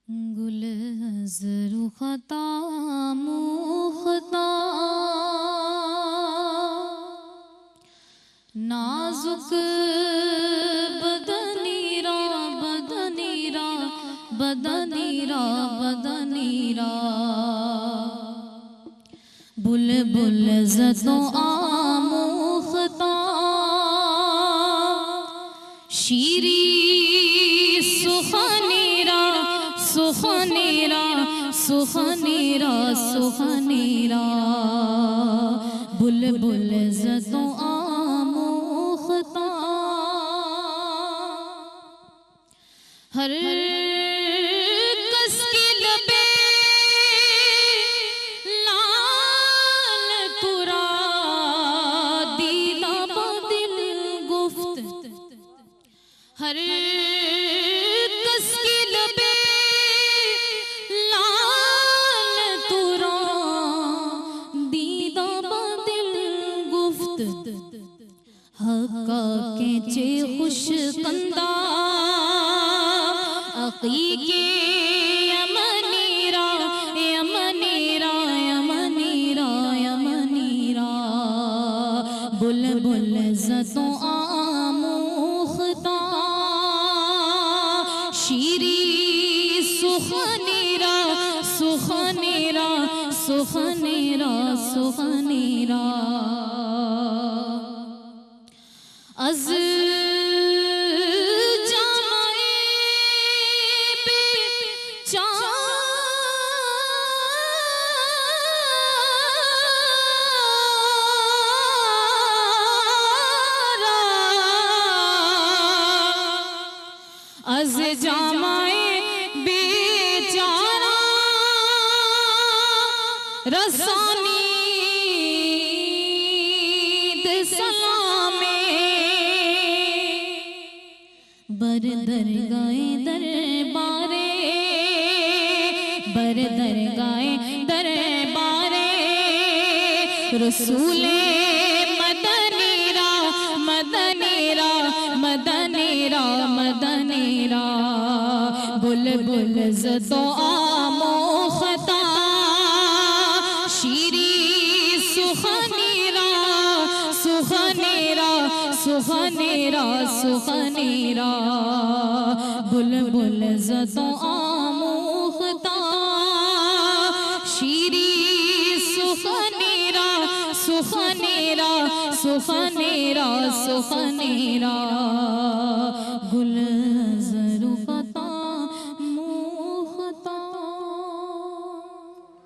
गुल ज़रू ख़ता मुख़ता नाजुक बदनीरा बदनीरा बदनीरा बदनीरा बुलबुल ज़दो आमुख़ता शीरी सुखनीरा सुखनीरा सुखनीरा सुखनीरा बुलबुल ज़दो आमुख़ता हर कस की लबे लाल तुरा दीदा बदिल गुफ्त हर कस की लबे लाल तुरा दीदा बदिल गुफ्त हक्का के चे खुश कंदा अक़ीक़े यमनीरा यमनीरा यमनीरा यमनीरा बुलबुल ज़दो आमुख़ता शीरी सुखनीरा सुखनीरा सुखनीरा सुखनीरा अज़ अज़ जामाए बेचारा रसानी दे सलामे बर दरगाए दरबारे बर दरगाए दरबारे रसूले मदनीरा मदनीरा मदनीरा मदनीरा बुलबुल ज़दो आमुख़ता शीरी सुखनीरा सुखनीरा सुखनीरा सुखनीरा बुलबुल ज़दो आमुख़ता शीरी सुखनीरा सुखनीरा सुखनीरा सुखनीरा गुल